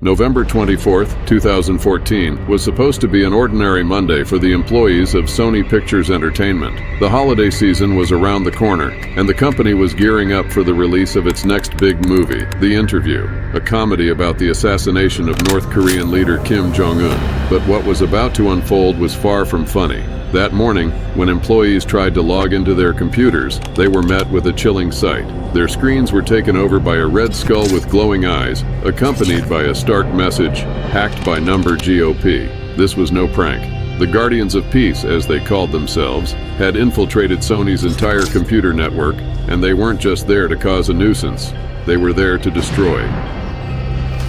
November 24, 2014, was supposed to be an ordinary Monday for the employees of Sony Pictures Entertainment. The holiday season was around the corner, and the company was gearing up for the release of its next big movie, The Interview, a comedy about the assassination of North Korean leader Kim Jong-un. But what was about to unfold was far from funny. That morning, when employees tried to log into their computers, they were met with a chilling sight. Their screens were taken over by a red skull with glowing eyes, accompanied by a stark message, "Hacked by number GOP." This was no prank. The Guardians of Peace, as they called themselves, had infiltrated Sony's entire computer network, and they weren't just there to cause a nuisance. They were there to destroy.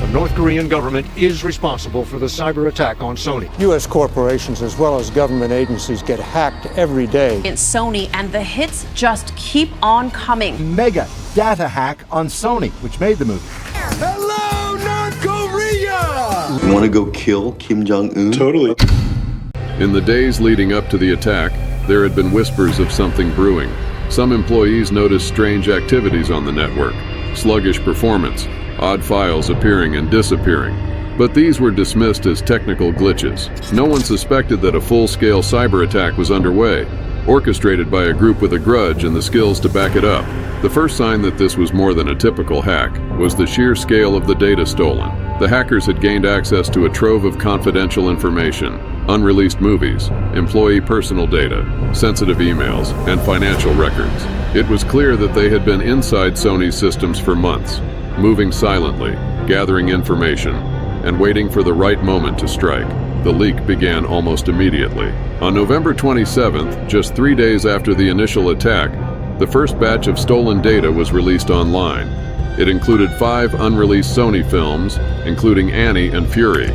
The North Korean government is responsible for the cyber attack on Sony. U.S. corporations as well as government agencies get hacked every day. It's Sony, and the hits just keep on coming. Mega data hack on Sony, which made the movie. Hello, North Korea! You want to go kill Kim Jong-un? Totally. In the days leading up to the attack, there had been whispers of something brewing. Some employees noticed strange activities on the network, sluggish performance, odd files appearing and disappearing. But these were dismissed as technical glitches. No one suspected that a full-scale cyber attack was underway, orchestrated by a group with a grudge and the skills to back it up. The first sign that this was more than a typical hack was the sheer scale of the data stolen. The hackers had gained access to a trove of confidential information, unreleased movies, employee personal data, sensitive emails, and financial records. It was clear that they had been inside Sony's systems for months, moving silently, gathering information, and waiting for the right moment to strike. The leak began almost immediately. On November 27th, just 3 days after the initial attack, the first batch of stolen data was released online. It included 5 unreleased Sony films, including Annie and Fury,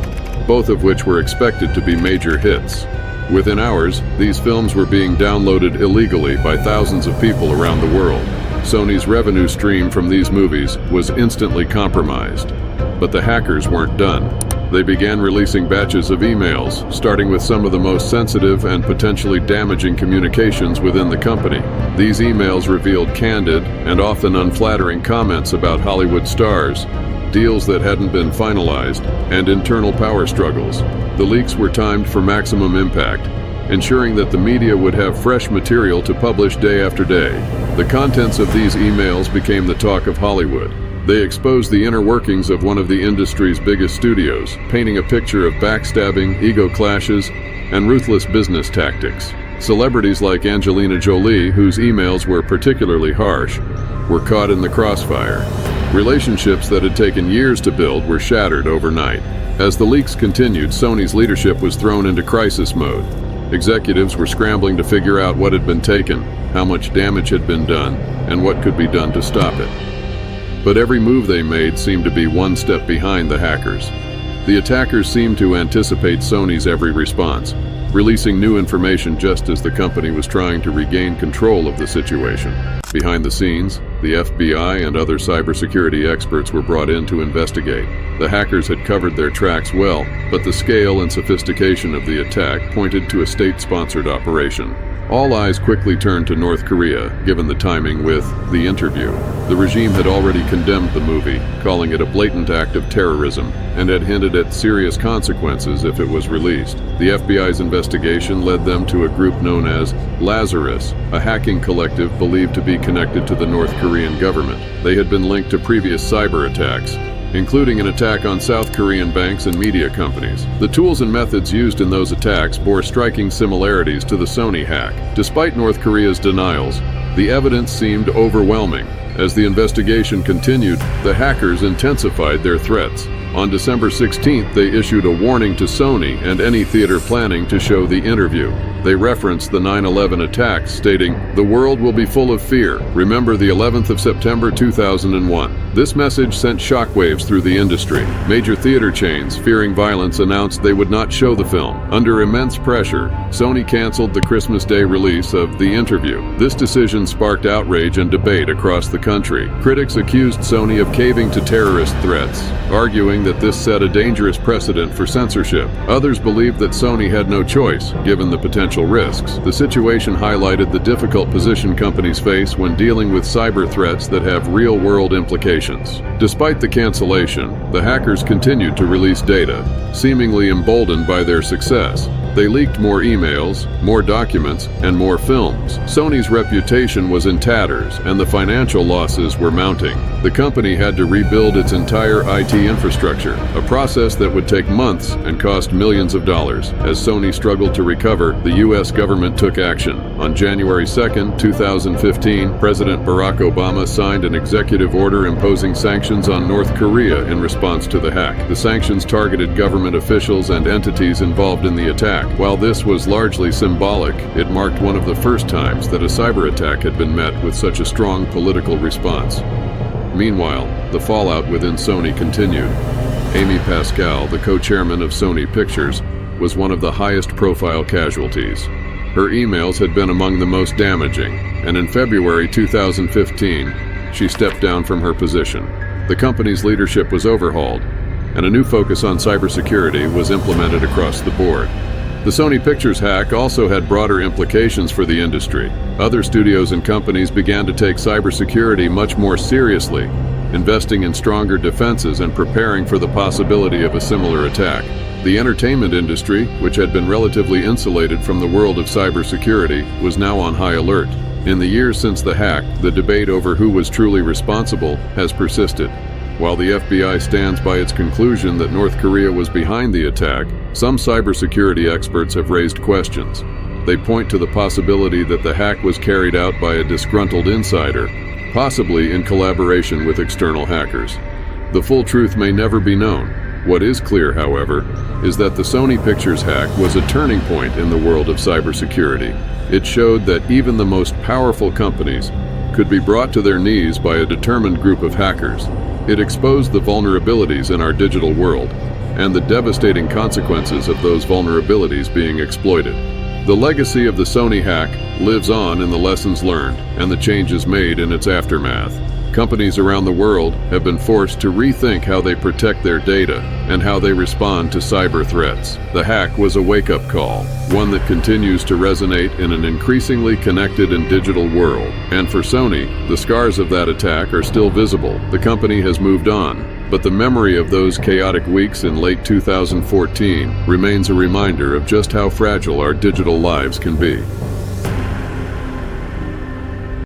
both of which were expected to be major hits. Within hours, these films were being downloaded illegally by thousands of people around the world. Sony's revenue stream from these movies was instantly compromised. But the hackers weren't done. They began releasing batches of emails, starting with some of the most sensitive and potentially damaging communications within the company. These emails revealed candid and often unflattering comments about Hollywood stars, deals that hadn't been finalized, and internal power struggles. The leaks were timed for maximum impact, ensuring that the media would have fresh material to publish day after day. The contents of these emails became the talk of Hollywood. They exposed the inner workings of one of the industry's biggest studios, painting a picture of backstabbing, ego clashes, and ruthless business tactics. Celebrities like Angelina Jolie, whose emails were particularly harsh, were caught in the crossfire. Relationships that had taken years to build were shattered overnight. As the leaks continued, Sony's leadership was thrown into crisis mode. Executives were scrambling to figure out what had been taken, how much damage had been done, and what could be done to stop it. But every move they made seemed to be one step behind the hackers. The attackers seemed to anticipate Sony's every response, releasing new information just as the company was trying to regain control of the situation. Behind the scenes, the FBI and other cybersecurity experts were brought in to investigate. The hackers had covered their tracks well, but the scale and sophistication of the attack pointed to a state-sponsored operation. All eyes quickly turned to North Korea, given the timing with The Interview. The regime had already condemned the movie, calling it a blatant act of terrorism, and had hinted at serious consequences if it was released. The FBI's investigation led them to a group known as Lazarus, a hacking collective believed to be connected to the North Korean government. They had been linked to previous cyber attacks, including an attack on South Korean banks and media companies. The tools and methods used in those attacks bore striking similarities to the Sony hack. Despite North Korea's denials, the evidence seemed overwhelming. As the investigation continued, the hackers intensified their threats. On December 16th, they issued a warning to Sony and any theater planning to show The Interview. They referenced the 9/11 attacks, stating, "The world will be full of fear. Remember the 11th of September 2001. This message sent shockwaves through the industry. Major theater chains, fearing violence, announced they would not show the film. Under immense pressure, Sony canceled the Christmas Day release of The Interview. This decision sparked outrage and debate across the country. Critics accused Sony of caving to terrorist threats, arguing that this set a dangerous precedent for censorship. Others believed that Sony had no choice, given the potential financial risks. The situation highlighted the difficult position companies face when dealing with cyber threats that have real-world implications. Despite the cancellation, the hackers continued to release data, seemingly emboldened by their success. They leaked more emails, more documents, and more films. Sony's reputation was in tatters, and the financial losses were mounting. The company had to rebuild its entire IT infrastructure, a process that would take months and cost millions of dollars. As Sony struggled to recover, the U.S. government took action. On January 2, 2015, President Barack Obama signed an executive order imposing sanctions on North Korea in response to the hack. The sanctions targeted government officials and entities involved in the attack. While this was largely symbolic, it marked one of the first times that a cyber attack had been met with such a strong political response. Meanwhile, the fallout within Sony continued. Amy Pascal, the co-chairman of Sony Pictures, was one of the highest-profile casualties. Her emails had been among the most damaging, and in February 2015, she stepped down from her position. The company's leadership was overhauled, and a new focus on cybersecurity was implemented across the board. The Sony Pictures hack also had broader implications for the industry. Other studios and companies began to take cybersecurity much more seriously, investing in stronger defenses and preparing for the possibility of a similar attack. The entertainment industry, which had been relatively insulated from the world of cybersecurity, was now on high alert. In the years since the hack, the debate over who was truly responsible has persisted. While the FBI stands by its conclusion that North Korea was behind the attack, some cybersecurity experts have raised questions. They point to the possibility that the hack was carried out by a disgruntled insider, possibly in collaboration with external hackers. The full truth may never be known. What is clear, however, is that the Sony Pictures hack was a turning point in the world of cybersecurity. It showed that even the most powerful companies could be brought to their knees by a determined group of hackers. It exposed the vulnerabilities in our digital world and the devastating consequences of those vulnerabilities being exploited. The legacy of the Sony hack lives on in the lessons learned and the changes made in its aftermath. Companies around the world have been forced to rethink how they protect their data and how they respond to cyber threats. The hack was a wake-up call, one that continues to resonate in an increasingly connected and digital world. And for Sony, the scars of that attack are still visible. The company has moved on, but the memory of those chaotic weeks in late 2014 remains a reminder of just how fragile our digital lives can be.